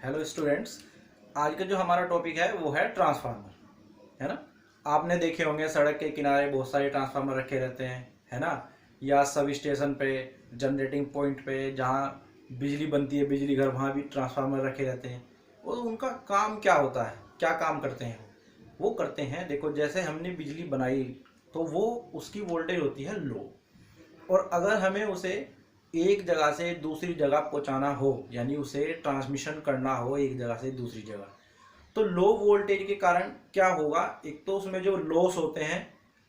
Hello students. आज का जो हमारा टॉपिक है वो है ट्रांसफार्मर, है ना। आपने देखे होंगे सड़क के किनारे बहुत सारे ट्रांसफार्मर रखे रहते हैं, है ना। या सब स्टेशन पे, जनरेटिंग पॉइंट पे जहाँ बिजली बनती है, बिजली घर, वहाँ भी ट्रांसफार्मर रखे रहते हैं। और उनका काम क्या होता है, क्या काम करते हैं वो करते हैं। देखो, जैसे हमने बिजली बनाई तो वो उसकी वोल्टेज होती है लो, और अगर हमें उसे एक जगह से दूसरी जगह पहुंचाना हो, यानी उसे ट्रांसमिशन करना हो एक जगह से दूसरी जगह, तो लो वोल्टेज के कारण क्या होगा, एक तो उसमें जो लॉस होते हैं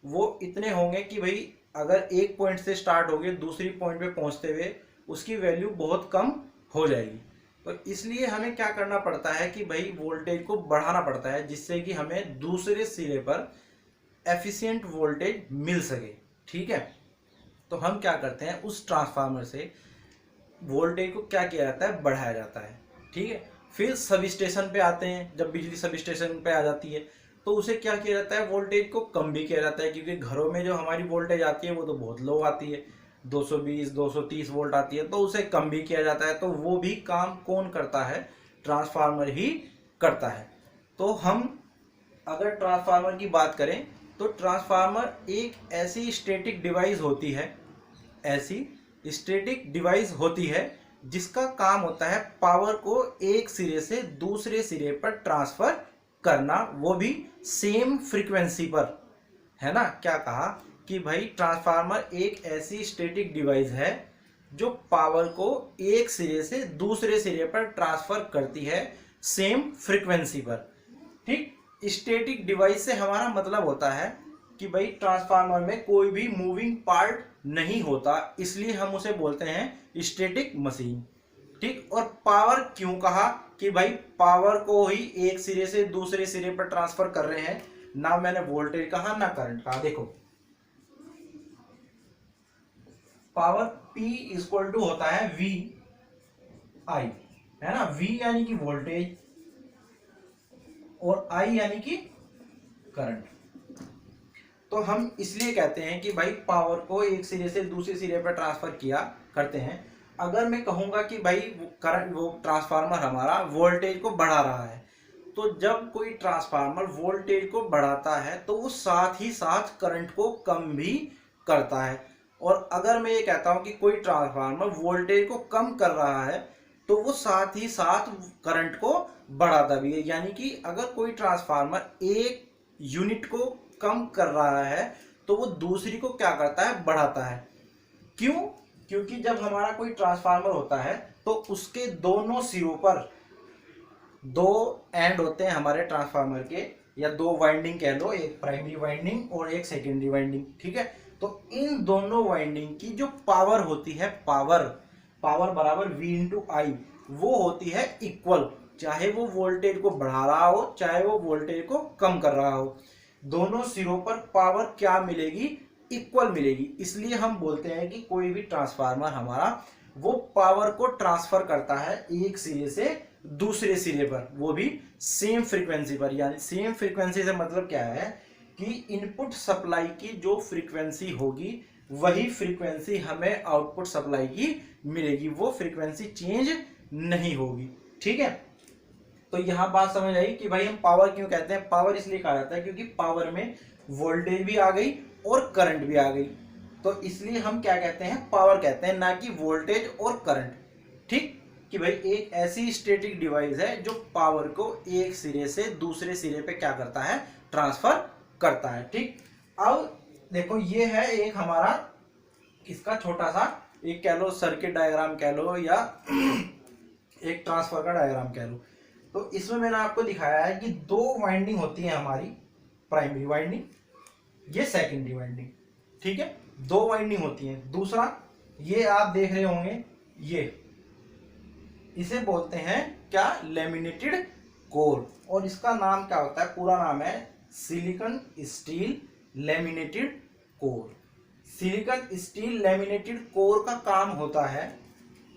वो इतने होंगे कि भाई अगर एक पॉइंट से स्टार्ट होगे दूसरी पॉइंट पे पहुंचते हुए उसकी वैल्यू बहुत कम हो जाएगी। तो इसलिए हमें क्या करना पड़ता है कि भाई वोल्टेज को बढ़ाना पड़ता है, जिससे कि हमें दूसरे सिरे पर एफिशिएंट वोल्टेज मिल सके। ठीक है, तो हम क्या करते हैं, उस ट्रांसफार्मर से वोल्टेज को क्या किया जाता है, बढ़ाया जाता है। ठीक है, फिर सब स्टेशन पे आते हैं, जब बिजली सब स्टेशन पे आ जाती है तो उसे क्या किया जाता है, वोल्टेज को कम भी किया जाता है, क्योंकि घरों में जो हमारी वोल्टेज आती है वो तो बहुत लो आती है, 220 230 वोल्ट आती है, तो उसे कम भी किया जाता है। तो वो भी काम कौन करता है, ट्रांसफार्मर ही करता है। तो हम अगर ट्रांसफार्मर की बात करें तो ट्रांसफार्मर एक ऐसी स्टैटिक डिवाइस होती है, ऐसी स्टैटिक डिवाइस होती है जिसका काम होता है पावर को एक सिरे से दूसरे सिरे पर ट्रांसफर करना, वो भी सेम फ्रीक्वेंसी पर, है ना। क्या कहा कि भाई ट्रांसफार्मर एक ऐसी स्टैटिक डिवाइस है जो पावर को एक सिरे से दूसरे सिरे पर ट्रांसफर करती है सेम फ्रीक्वेंसी पर। ठीक, स्टैटिक डिवाइस से हमारा मतलब होता है कि भाई ट्रांसफार्मर में कोई भी मूविंग पार्ट नहीं होता, इसलिए हम उसे बोलते हैं स्टैटिक मशीन। ठीक, और पावर क्यों कहा कि भाई पावर को ही एक सिरे से दूसरे सिरे पर ट्रांसफर कर रहे हैं, ना मैंने वोल्टेज कहा ना करंट कहा। देखो, पावर P इक्वल टू होता है V I, है ना। V यानी कि वोल्टेज और I यानी कि करंट। तो हम इसलिए कहते हैं कि भाई पावर को एक सिरे से दूसरे सिरे पर ट्रांसफर किया करते हैं। अगर मैं कहूंगा कि भाई करंट, वो ट्रांसफार्मर हमारा वोल्टेज को बढ़ा रहा है, तो जब कोई ट्रांसफार्मर वोल्टेज को बढ़ाता है तो वो साथ ही साथ करंट को कम भी करता है। और अगर मैं ये कहता हूं कि कोई ट्रांसफार्मर वोल्टेज को कम कर रहा है तो वो साथ ही साथ करंट को बढ़ाता भी है। यानी कि अगर कोई ट्रांसफार्मर एक यूनिट को कम कर रहा है तो वो दूसरी को क्या करता है, बढ़ाता है। क्यों? क्योंकि जब हमारा कोई ट्रांसफार्मर होता है तो उसके दोनों सिरों पर दो एंड होते हैं हमारे ट्रांसफार्मर के, या दो वाइंडिंग कह लो, एक प्राइमरी वाइंडिंग और एक सेकेंडरी वाइंडिंग। ठीक है, तो इन दोनों वाइंडिंग की जो पावर होती है, पावर बराबर V इंटू आई, वो होती है इक्वल, चाहे वो वोल्टेज को बढ़ा रहा हो चाहे वो वोल्टेज को कम कर रहा हो, दोनों सिरों पर पावर क्या मिलेगी, इक्वल मिलेगी। इसलिए हम बोलते हैं कि कोई भी ट्रांसफार्मर हमारा वो पावर को ट्रांसफर करता है एक सिरे से दूसरे सिरे पर, वो भी सेम फ्रीक्वेंसी पर। यानी सेम फ्रीक्वेंसी से मतलब क्या है कि इनपुट सप्लाई की जो फ्रीक्वेंसी होगी वही फ्रीक्वेंसी हमें आउटपुट सप्लाई की मिलेगी, वो फ्रीक्वेंसी चेंज नहीं होगी। ठीक है, तो यहां बात समझ आई कि भाई हम पावर क्यों कहते हैं। पावर इसलिए कहा जाता है क्योंकि पावर में वोल्टेज भी आ गई और करंट भी आ गई, तो इसलिए हम क्या कहते हैं, पावर कहते हैं, ना कि वोल्टेज और करंट। ठीक, कि भाई एक ऐसी स्टैटिक डिवाइस है जो पावर को एक सिरे से दूसरे सिरे पे क्या करता है, ट्रांसफर करता है। ठीक, अब देखो ये है एक हमारा इसका छोटा सा एक कह लो सर्किट डायग्राम कह लो, या एक ट्रांसफर का डायग्राम कह लो। तो इसमें मैंने आपको दिखाया है कि दो वाइंडिंग होती है हमारी, प्राइमरी वाइंडिंग, ये सेकेंडरी वाइंडिंग। ठीक है, दो वाइंडिंग होती है। दूसरा ये आप देख रहे होंगे, ये इसे बोलते हैं क्या, लेमिनेटेड कोर, और इसका नाम क्या होता है, पूरा नाम है silicon steel laminated core. Silicon steel laminated core का काम होता है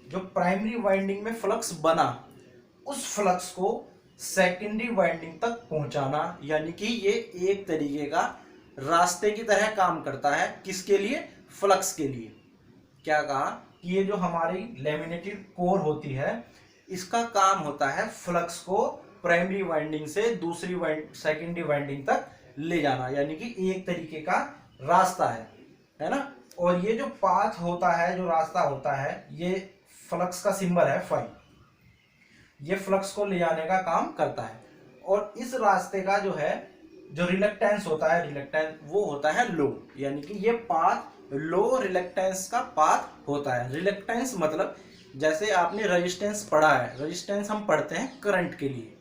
जो प्राइमरी वाइंडिंग में फ्लक्स बना उस फ्लक्स को सेकेंडरी वाइंडिंग तक पहुंचाना। यानी कि ये एक तरीके का रास्ते की तरह काम करता है, किसके लिए, फ्लक्स के लिए। क्या कहा कि ये जो हमारी लेमिनेटेड कोर होती है इसका काम होता है फ्लक्स को प्राइमरी वाइंडिंग से दूसरी सेकेंडरी वाइंडिंग तक ले जाना, यानी कि एक तरीके का रास्ता है ना। और ये जो पाथ होता है, जो रास्ता होता है, ये फ्लक्स का सिंबल है फाई, ये फ्लक्स को ले जाने का काम करता है। और इस रास्ते का जो है जो रिलक्टेंस होता है, रिलक्टेंस वो होता है लो, यानी कि ये पाथ लो रिलक्टेंस का पाथ होता है। रिलक्टेंस मतलब जैसे आपने रेजिस्टेंस पढ़ा है, रेजिस्टेंस हम पढ़ते हैं करंट के लिए,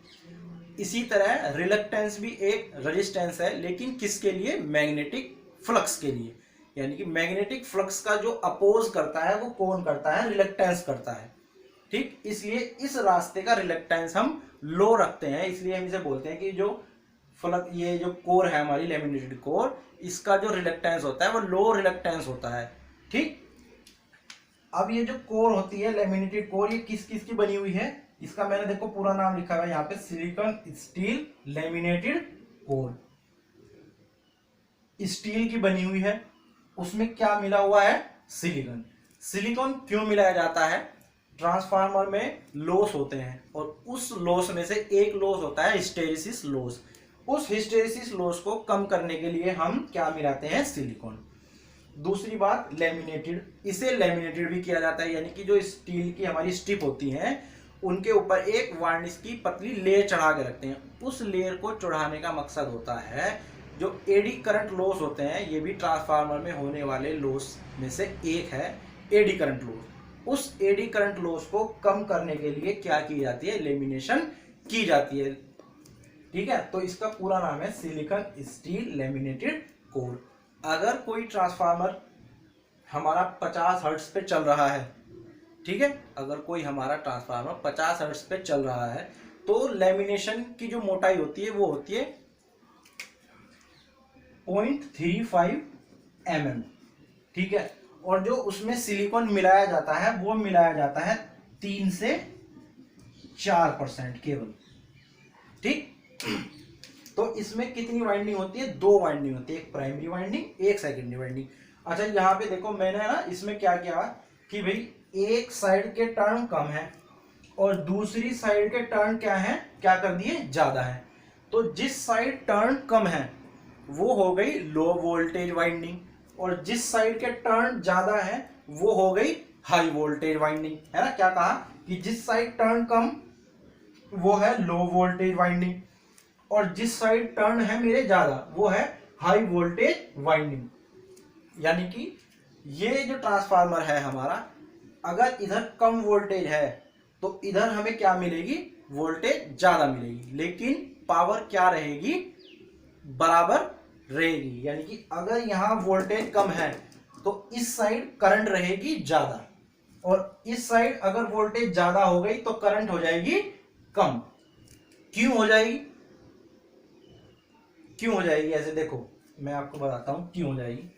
इसी तरह रिलक्टेंस भी एक रेजिस्टेंस है, लेकिन किसके लिए? मैग्नेटिक फ्लक्स के लिए। यानी कि मैग्नेटिक फ्लक्स का जो अपोज करता है वो कौन करता है? रिलक्टेंस करता है। ठीक, इसलिए इस रास्ते का रिलक्टेंस हम लो रखते हैं, इसलिए हम इसे बोलते हैं कि जो फ्लक्स, ये जो कोर है हमारी लैमिनेटेड कोर, इसका जो रिलक्टेंस होता है वो लो रिलक्टेंस होता है। ठीक, अब ये जो कोर होती है लैमिनेटेड कोर, ये किस किस की बनी हुई है? इसका मैंने देखो पूरा नाम लिखा हुआ है यहाँ पे, silicon steel laminated core, steel की बनी हुई है। उसमें क्या मिला हुआ है? सिलिकॉन। सिलिकॉन क्यों मिलाया जाता है? ट्रांसफार्मर में लॉस होते हैं, और उस लॉस में से एक लॉस होता है हिस्टेरिसिस लॉस। उस हिस्टेरिसिस लॉस को कम करने के लिए हम क्या मिलाते हैं? सिलिकॉन। दूसरी बात, लेमिनेटेड, इसे लेमिनेटेड भी किया जाता है, यानी कि जो स्टील की हमारी स्ट्रिप होती हैं उनके ऊपर एक वार्निश की पतली लेयर चढ़ा के रखते हैं। उस लेयर को चढ़ाने का मकसद होता है जो एडी करंट लॉस होते हैं, ये भी ट्रांसफार्मर में होने वाले लॉस में से एक है एडी करंट लॉस। उस एडी करंट लॉस को कम करने के लिए क्या की जाती है? लेमिनेशन की जाती है। ठीक है, तो इसका पूरा नाम है सिलिकॉन स्टील लैमिनेटेड कोर। अगर कोई ट्रांसफार्मर हमारा 50 हर्ट्ज पे चल रहा है, ठीक है, अगर कोई हमारा ट्रांसफार्मर 50 हर्ट्ज पे चल रहा है, तो लेमिनेशन की जो मोटाई होती है वो होती है 0.35 mm। ठीक है, और जो उसमें सिलिकॉन मिलाया जाता है वो मिलाया जाता है 3 से 4% केवल। ठीक, तो इसमें कितनी वाइंडिंग होती है? 2 वाइंडिंग होती है, एक प्राइमरी वाइंडिंग, एक सेकेंडरी वाइंडिंग। अच्छा, यहाँ पे देखो मैंने ना इसमें क्या किया कि भाई एक साइड के टर्न कम है और दूसरी साइड के टर्न क्या है, क्या कर दिए? ज्यादा है। तो जिस साइड टर्न कम है वो हो गई लो वोल्टेज वाइंडिंग, और जिस साइड के टर्न ज्यादा है वो हो गई हाई वोल्टेज वाइंडिंग, है ना। क्या कहा कि जिस साइड टर्न कम वो है लो वोल्टेज वाइंडिंग, और जिस साइड टर्न है मेरे ज्यादा वो है हाई वोल्टेज वाइंडिंग। यानी कि ये जो ट्रांसफार्मर है हमारा, अगर इधर कम वोल्टेज है तो इधर हमें क्या मिलेगी? वोल्टेज ज्यादा मिलेगी, लेकिन पावर क्या रहेगी? बराबर रहेगी। यानी कि अगर यहां वोल्टेज कम है तो इस साइड करंट रहेगी ज्यादा, और इस साइड अगर वोल्टेज ज्यादा हो गई तो करंट हो जाएगी कम। क्यों हो जाएगी? क्यों हो जाएगी ऐसे? देखो मैं आपको बताता हूं क्यों हो जाएगी।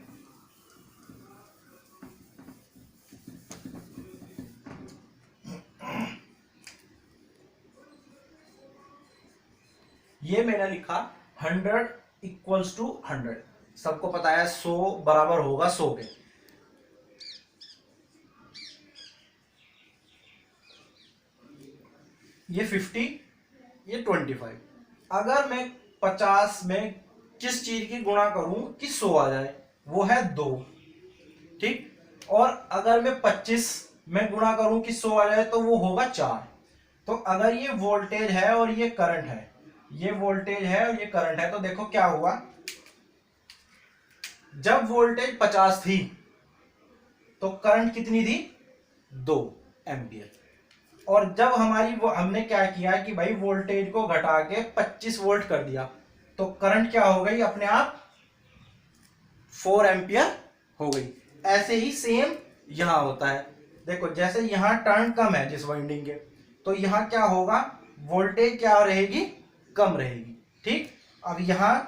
ये मैंने लिखा 100 इक्वल्स टू 100, सबको पता है 100 बराबर होगा 100 के। ये 50, ये 25। अगर मैं 50 में किस चीज की गुणा करूं कि 100 आ जाए, वो है 2। ठीक, और अगर मैं 25 में गुणा करूं कि 100 आ जाए तो वो होगा 4। तो अगर ये वोल्टेज है और ये करंट है, ये वोल्टेज है और ये करंट है, तो देखो क्या हुआ, जब वोल्टेज 50 थी तो करंट कितनी थी? 2 एम्पियर। और जब हमारी वो हमने क्या किया कि भाई वोल्टेज को घटा के 25 वोल्ट कर दिया, तो करंट क्या हो गई? अपने आप 4 एम्पियर हो गई। ऐसे ही सेम यहां होता है। देखो जैसे यहां टर्न कम है जिस वाइंडिंग के, तो यहां क्या होगा? वोल्टेज क्या रहेगी? कम रहेगी। ठीक, अब यहां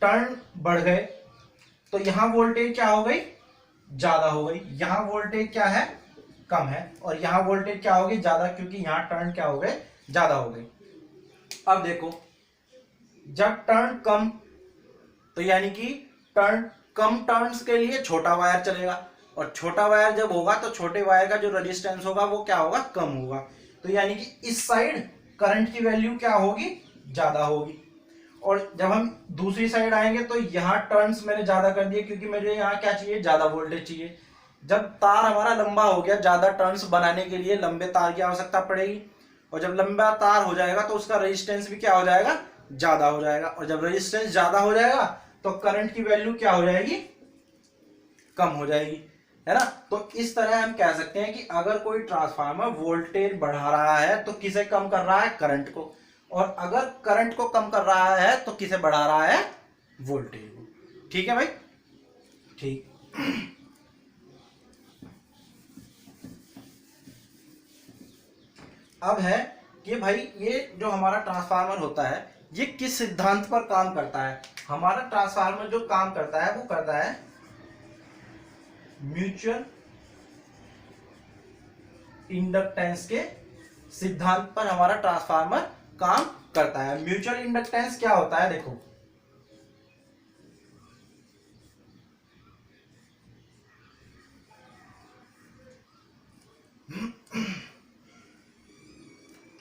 टर्न बढ़ गए तो यहां वोल्टेज क्या हो गई? ज्यादा हो गई। यहां वोल्टेज क्या है? कम है, और यहां वोल्टेज क्या होगी? ज्यादा, क्योंकि यहां टर्न क्या हो गए? ज्यादा हो गए। अब देखो जब टर्न कम, तो यानी कि टर्न कम टर्न्स के लिए छोटा वायर चलेगा, और छोटा वायर जब होगा तो छोटे वायर का जो रेजिस्टेंस होगा वो क्या होगा? कम होगा। तो यानी कि इस साइड करंट की वैल्यू क्या होगी, ज्यादा होगी। और जब हम दूसरी साइड आएंगे तो यहाँ टर्न्स मैंने ज्यादा कर दिए, क्योंकि मुझे यहाँ क्या चाहिए, ज्यादा वोल्टेज चाहिए। जब तार हमारा लंबा हो गया, ज्यादा टर्न्स बनाने के लिए लंबे तार की आवश्यकता पड़ेगी, और जब लंबा तार हो जाएगा तो उसका रेजिस्टेंस भी क्या हो जाएगा, ज्यादा हो जाएगा। और जब रेजिस्टेंस ज्यादा हो जाएगा तो करंट की वैल्यू क्या हो जाएगी, कम हो जाएगी, है ना। तो इस तरह हम कह सकते हैं कि अगर कोई ट्रांसफार्मर वोल्टेज बढ़ा रहा है तो किसे कम कर रहा है, करंट को, और अगर करंट को कम कर रहा है तो किसे बढ़ा रहा है, वोल्टेज को। ठीक है भाई, ठीक। अब है कि भाई ये जो हमारा ट्रांसफार्मर होता है ये किस सिद्धांत पर काम करता है। हमारा ट्रांसफार्मर जो काम करता है वो करता है म्यूचुअल इंडक्टेंस के सिद्धांत पर हमारा ट्रांसफार्मर काम करता है। म्यूचुअल इंडक्टेंस क्या होता है, देखो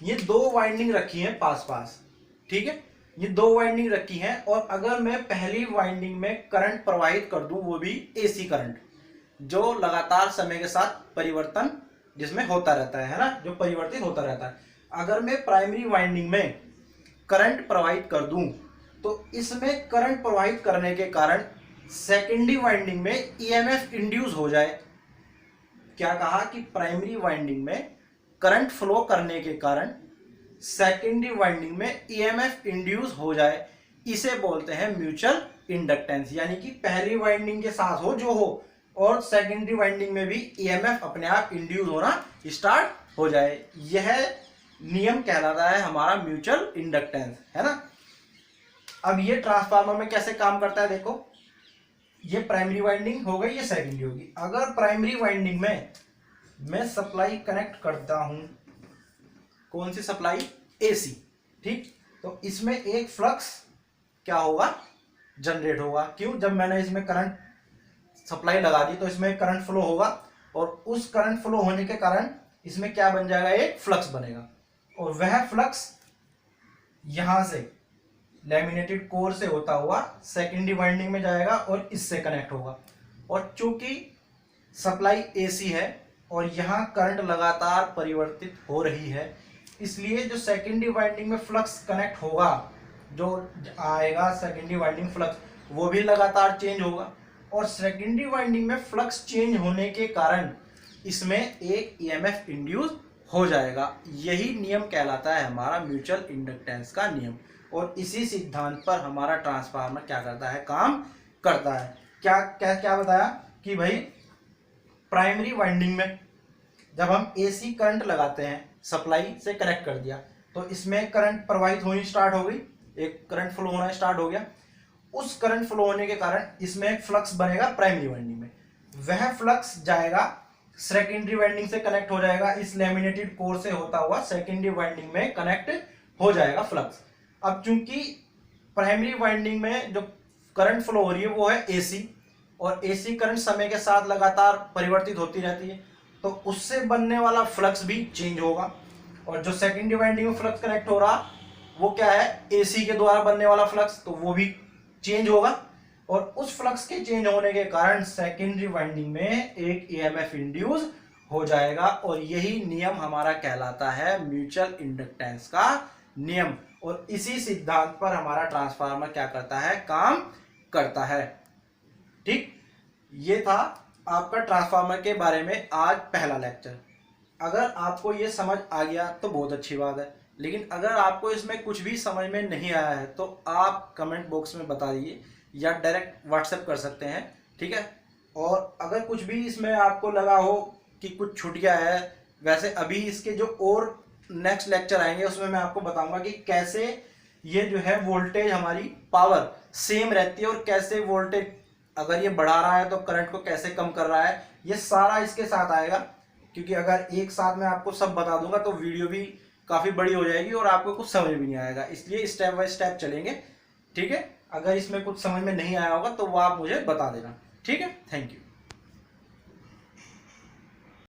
ये दो वाइंडिंग रखी है पास पास, ठीक है, ये दो वाइंडिंग रखी है, और अगर मैं पहली वाइंडिंग में करंट प्रवाहित कर दूं, वो भी एसी करंट, जो लगातार समय के साथ परिवर्तन जिसमें होता रहता है ना, जो परिवर्तित होता रहता है। अगर मैं प्राइमरी वाइंडिंग में करंट प्रवाहित कर दूं तो इसमें करंट प्रवाहित करने के कारण सेकेंडरी वाइंडिंग में ईएमएफ इंड्यूस हो जाए। क्या कहा कि प्राइमरी वाइंडिंग में करंट फ्लो करने के कारण सेकेंडरी वाइंडिंग में ईएमएफ इंड्यूस हो जाए, इसे बोलते हैं म्यूचुअल इंडक्टेंस। यानी कि पहली वाइंडिंग के साथ हो जो हो, और सेकेंडरी वाइंडिंग में भी ईएमएफ अपने आप इंड्यूस होना स्टार्ट हो जाए, यह नियम कहलाता है हमारा म्यूचुअल इंडक्टेंस, है ना। अब ये ट्रांसफार्मर में कैसे काम करता है, देखो ये प्राइमरी वाइंडिंग हो गई, ये सेकेंडरी होगी। अगर प्राइमरी वाइंडिंग में मैं सप्लाई कनेक्ट करता हूं, कौन सी सप्लाई, एसी, ठीक, तो इसमें एक फ्लक्स क्या होगा, जनरेट होगा। क्यों, जब मैंने इसमें करंट सप्लाई लगा दी तो इसमें करंट फ्लो होगा, और उस करंट फ्लो होने के कारण इसमें क्या बन जाएगा, एक फ्लक्स बनेगा, और वह फ्लक्स यहां से लैमिनेटेड कोर से होता हुआ सेकेंडरी वाइंडिंग में जाएगा और इससे कनेक्ट होगा। और चूंकि सप्लाई एसी है और यहाँ करंट लगातार परिवर्तित हो रही है, इसलिए जो सेकेंडरी वाइंडिंग में फ्लक्स कनेक्ट होगा, जो आएगा सेकेंडरी वाइंडिंग फ्लक्स, वो भी लगातार चेंज होगा, और सेकेंडरी वाइंडिंग में फ्लक्स चेंज होने के कारण इसमें एक ईएमएफ इंड्यूस हो जाएगा। यही नियम कहलाता है हमारा म्यूचुअल इंडक्टेंस का नियम, और इसी सिद्धांत पर हमारा ट्रांसफार्मर क्या करता है, काम करता है। क्या क्या क्या बताया कि भाई प्राइमरी वाइंडिंग में जब हम एसी करंट लगाते हैं, सप्लाई से कनेक्ट कर दिया, तो इसमें करंट प्रवाहित होनी स्टार्ट हो गई, एक करंट फ्लो होना स्टार्ट हो गया। उस करंट फ्लो होने के कारण इसमें एक फ्लक्स बनेगा प्राइमरी वाइंडिंग में, वह फ्लक्स जाएगा सेकेंडरी वाइंडिंग से कनेक्ट हो जाएगा, इस लैमिनेटेड कोर से होता हुआ सेकेंडरी वाइंडिंग में कनेक्ट हो जाएगा फ्लक्स। अब चूंकि प्राइमरी वाइंडिंग में जो करंट फ्लो हो रही है वो है एसी, और एसी करंट समय के साथ लगातार परिवर्तित होती रहती है, तो उससे बनने वाला फ्लक्स भी चेंज होगा। और जो सेकेंडरी वाइंडिंग में फ्लक्स कनेक्ट हो रहा वो क्या है, एसी के द्वारा बनने वाला फ्लक्स, तो वो भी चेंज होगा, और उस फ्लक्स के चेंज होने के कारण सेकेंडरी वाइंडिंग में एक ईएमएफ इंड्यूस हो जाएगा, और यही नियम हमारा कहलाता है म्यूचुअल इंडक्टेंस का नियम। और इसी सिद्धांत पर हमारा ट्रांसफार्मर क्या करता है, काम करता है। ठीक, ये था आपका ट्रांसफार्मर के बारे में आज पहला लेक्चर। अगर आपको ये समझ आ गया तो बहुत अच्छी बात है, लेकिन अगर आपको इसमें कुछ भी समझ में नहीं आया है तो आप कमेंट बॉक्स में बता दीजिए, या डायरेक्ट व्हाट्सएप कर सकते हैं, ठीक है। और अगर कुछ भी इसमें आपको लगा हो कि कुछ छूट गया है, वैसे अभी इसके जो और नेक्स्ट लेक्चर आएंगे उसमें मैं आपको बताऊंगा कि कैसे ये जो है वोल्टेज हमारी पावर सेम रहती है, और कैसे वोल्टेज अगर ये बढ़ा रहा है तो करंट को कैसे कम कर रहा है, ये सारा इसके साथ आएगा। क्योंकि अगर एक साथ मैं आपको सब बता दूंगा तो वीडियो भी काफ़ी बड़ी हो जाएगी और आपको कुछ समझ भी नहीं आएगा, इसलिए स्टेप बाय स्टेप चलेंगे, ठीक है। अगर इसमें कुछ समझ में नहीं आया होगा तो वो आप मुझे बता देना, ठीक है। Thank you.